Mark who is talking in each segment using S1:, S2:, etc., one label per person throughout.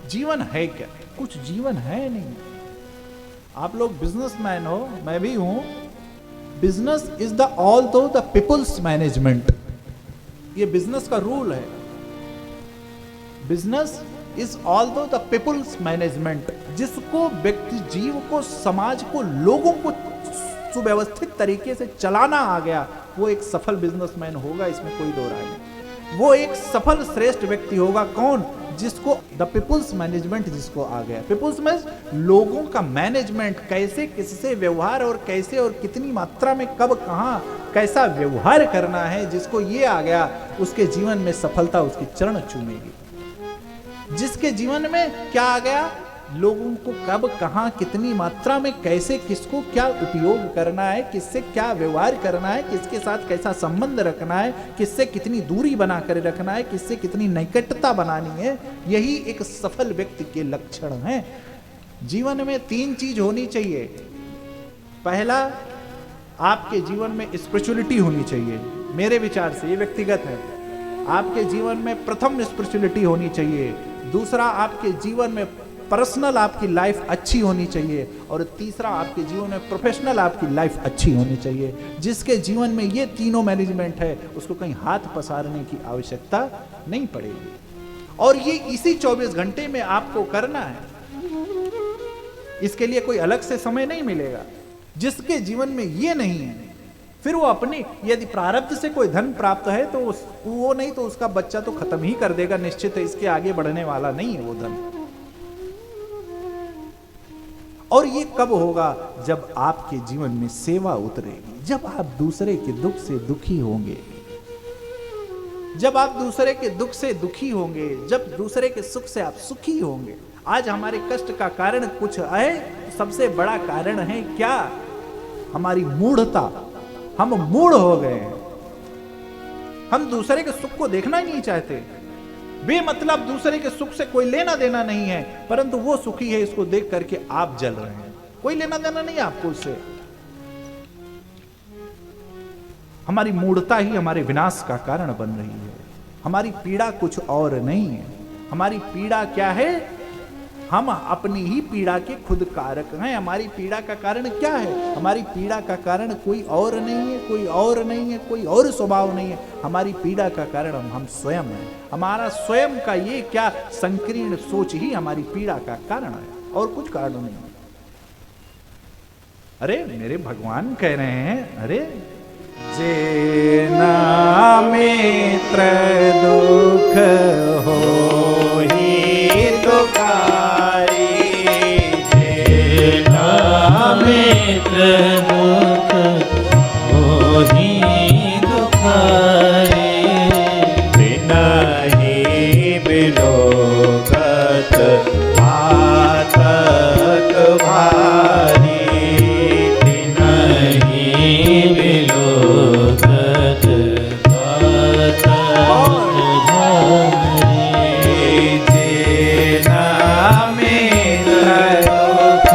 S1: जीवन है क्या? कुछ जीवन है नहीं। आप लोग बिजनेसमैन हो, मैं भी हूं। बिजनेस इज द ऑल दो द पीपुल्स मैनेजमेंट, ये बिजनेस का रूल है। बिजनेस इज ऑल दो द पीपुल्स मैनेजमेंट, जिसको व्यक्ति जीव को, समाज को, लोगों को सुव्यवस्थित तरीके से चलाना आ गया, वो एक सफल बिजनेसमैन होगा, इसमें कोई दो राय नहीं। वो एक सफल श्रेष्ठ व्यक्ति होगा। कौन? जिसको द पीपुल्स मैनेजमेंट जिसको आ गया। पीपुल्स में लोगों का मैनेजमेंट, कैसे किससे व्यवहार और कैसे और कितनी मात्रा में कब कहां कैसा व्यवहार करना है, जिसको ये आ गया, उसके जीवन में सफलता उसकी चरण चूमेगी। जिसके जीवन में क्या आ गया, लोगों को कब कहां कितनी मात्रा में कैसे किसको क्या उपयोग करना है, किससे क्या व्यवहार करना है, किसके साथ कैसा संबंध रखना है, किससे कितनी दूरी बना कर रखना है, किससे कितनी निकटता बनानी है, यही एक सफल व्यक्ति के लक्षण हैं। जीवन में 3 चीज होनी चाहिए। पहला, आपके जीवन में स्पिरिचुअलिटी होनी चाहिए। मेरे विचार से, ये व्यक्तिगत है, आपके जीवन में प्रथम स्पिरिचुअलिटी होनी चाहिए। दूसरा, आपके जीवन में पर्सनल आपकी लाइफ अच्छी होनी चाहिए। और तीसरा, आपके जीवन में प्रोफेशनल आपकी लाइफ अच्छी होनी चाहिए। जिसके जीवन में ये तीनों मैनेजमेंट है, उसको कहीं हाथ पसारने की आवश्यकता नहीं पड़ेगी। और ये इसी 24 घंटे में आपको करना है, इसके लिए कोई अलग से समय नहीं मिलेगा। जिसके जीवन में ये नहीं है, फिर वो अपनी, यदि प्रारब्ध से कोई धन प्राप्त है तो वो नहीं तो उसका बच्चा तो खत्म ही कर देगा, निश्चित है, इसके आगे बढ़ने वाला नहीं है वो धन। और ये कब होगा? जब आपके जीवन में सेवा उतरेगी, जब आप दूसरे के दुख से दुखी होंगे, जब आप दूसरे के दुख से दुखी होंगे, जब दूसरे के सुख से आप सुखी होंगे। आज हमारे कष्ट का कारण कुछ है, सबसे बड़ा कारण है क्या? हमारी मूढ़ता। हम मूढ़ हो गए हैं, हम दूसरे के सुख को देखना ही नहीं चाहते। बेमतलब दूसरे के सुख से कोई लेना देना नहीं है, परंतु वो सुखी है, इसको देख करके आप जल रहे हैं। कोई लेना देना नहीं है आपको उससे। हमारी मूढ़ता ही हमारे विनाश का कारण बन रही है। हमारी पीड़ा कुछ और नहीं है। हमारी पीड़ा क्या है? हम अपनी ही पीड़ा के खुद कारक हैं। हमारी पीड़ा का कारण क्या है? हमारी पीड़ा का कारण कोई और नहीं है, कोई और नहीं है, कोई और स्वभाव नहीं है। हमारी पीड़ा का कारण हम स्वयं हैं। हमारा स्वयं का ये क्या संकीर्ण सोच ही हमारी पीड़ा का कारण है, और कुछ कारण नहीं है। अरे मेरे भगवान कह रहे हैं, अरे जे ना मित्र दुख हो ही दुखारी, जे ना मित्र दुख हो ही दुखारी, बिना ही बिलोकत पातक भारी, बिना ही बिलोकत पातक भारी, जेना मित्र दुख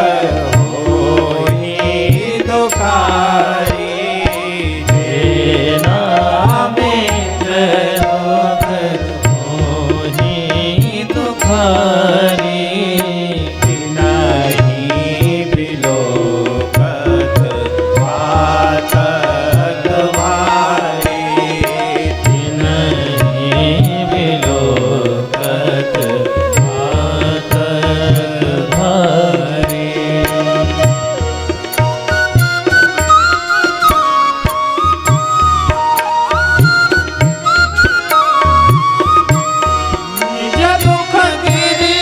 S1: होहि दुखारी, जेना मित्र दुख होहि दुखारी, बिना ही बिलोकत पातक भारी, बिना ही बिलोकत पातक भारी। निज दुख गिरि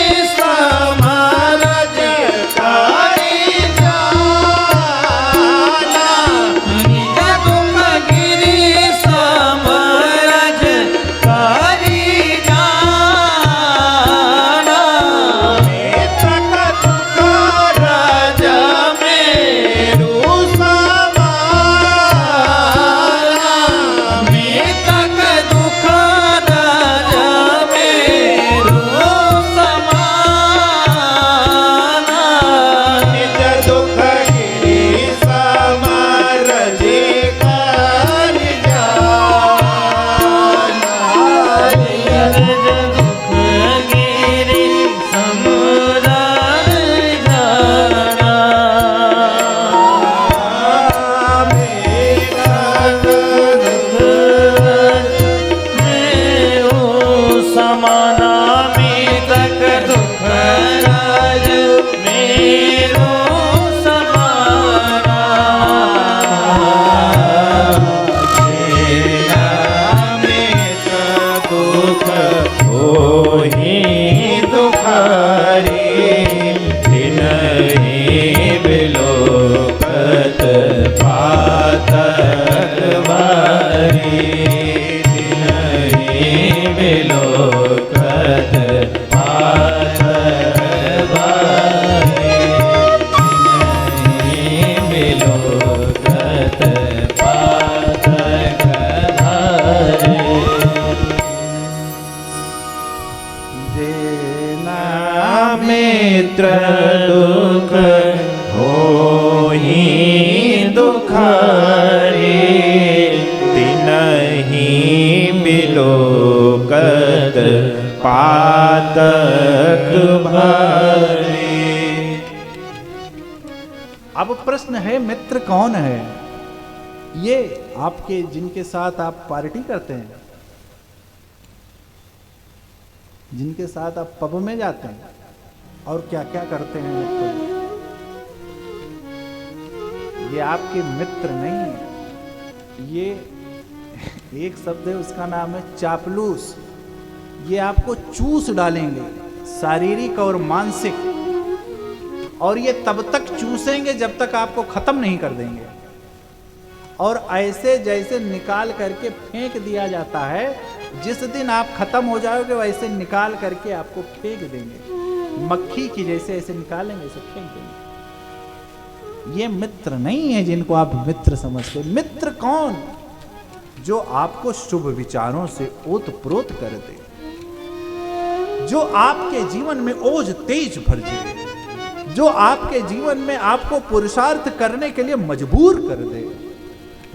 S2: मित्र दुख होहि दुखारे, तिनहि बिलोकत पातक भारे।
S1: अब प्रश्न है, मित्र कौन है? ये आपके जिनके साथ आप पार्टी करते हैं, जिनके साथ आप पब में जाते हैं और क्या क्या करते हैं मित्र, ये आपके मित्र नहीं है। ये एक शब्द है, उसका नाम है चापलूस। ये आपको चूस डालेंगे, शारीरिक और मानसिक, और ये तब तक चूसेंगे जब तक आपको खत्म नहीं कर देंगे। और ऐसे जैसे निकाल करके फेंक दिया जाता है, जिस दिन आप खत्म हो जाओगे वैसे निकाल करके आपको फेंक देंगे। मक्खी की जैसे ऐसे निकालेंगे, ऐसे फेंक देंगे। ये मित्र नहीं है जिनको आप मित्र समझते। मित्र कौन? जो आपको शुभ विचारों से ओतप्रोत कर दे, जो आपके जीवन में ओज तेज भर दे, जो आपके जीवन में आपको पुरुषार्थ करने के लिए मजबूर कर दे,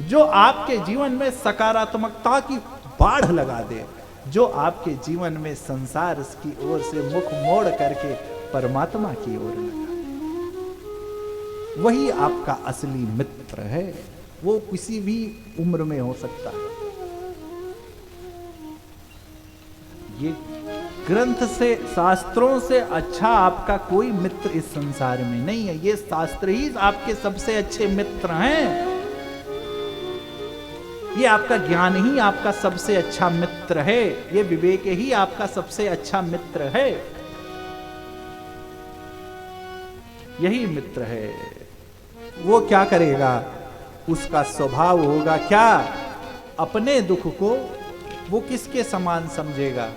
S1: जो आपके जीवन में सकारात्मकता की बाढ़ लगा दे, जो आपके जीवन में संसार की ओर से मुख मोड़ करके परमात्मा की ओर लगा दे, वही आपका असली मित्र है। वो किसी भी उम्र में हो सकता है। ये ग्रंथ से, शास्त्रों से अच्छा आपका कोई मित्र इस संसार में नहीं है। ये शास्त्र ही आपके सबसे अच्छे मित्र हैं। ये आपका ज्ञान ही आपका सबसे अच्छा मित्र है। ये विवेक ही आपका सबसे अच्छा मित्र है। यही मित्र है। वो क्या करेगा? उसका स्वभाव होगा क्या? अपने दुख को वो किसके समान समझेगा?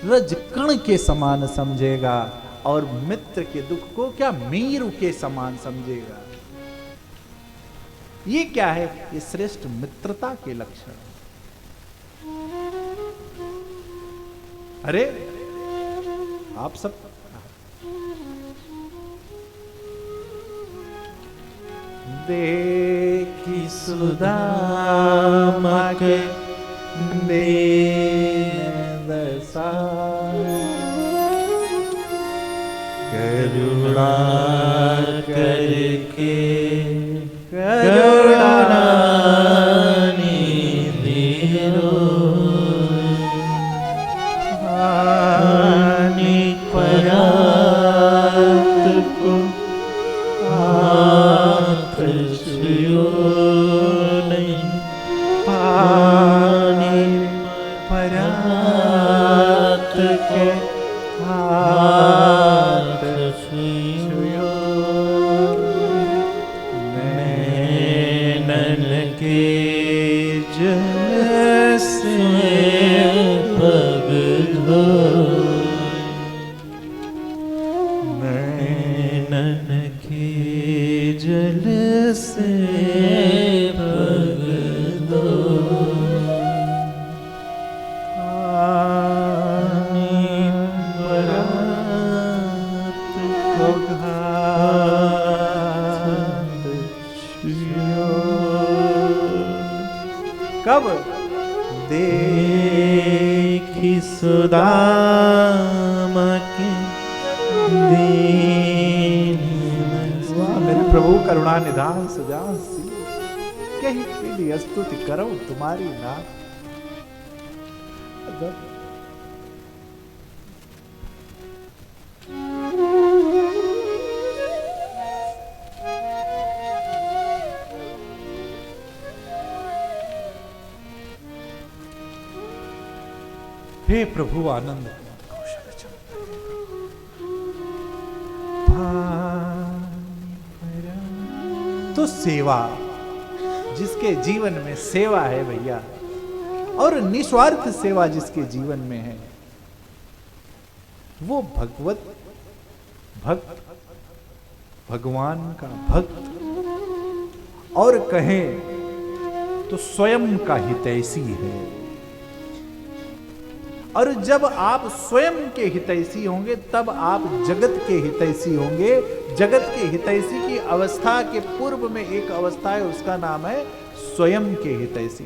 S1: रजकण के समान समझेगा। और मित्र के दुख को क्या? मेरु के समान समझेगा। ये क्या है? ये श्रेष्ठ मित्रता के लक्षण। अरे आप सब देखी सुदामा के दीन दशा,
S2: करुणा करके करुणा निधि हानि परात को हाथ छुयो नहीं, पानी परात के हाथ छुयो, नैनन के जल से पग धोए, नैनन के जल से पग धोए, पानी परात को घात छुयो।
S1: कब?
S2: देखी सुदामा के दीन
S1: वाह मेरे प्रभु करुणा निधान सुजान सी, कही पीली स्तुति करो तुम्हारी नाथ। हे प्रभु आनंद तो सेवा, जिसके जीवन में सेवा है भैया, और निस्वार्थ सेवा जिसके जीवन में है, वो भगवत भक्त, भगवान का भक्त, और कहें तो स्वयं का हितैषी है। और जब आप स्वयं के हितैषी होंगे तब आप जगत के हितैषी होंगे। जगत के हितैषी की अवस्था के पूर्व में एक अवस्था है, उसका नाम है स्वयं के हितैषी।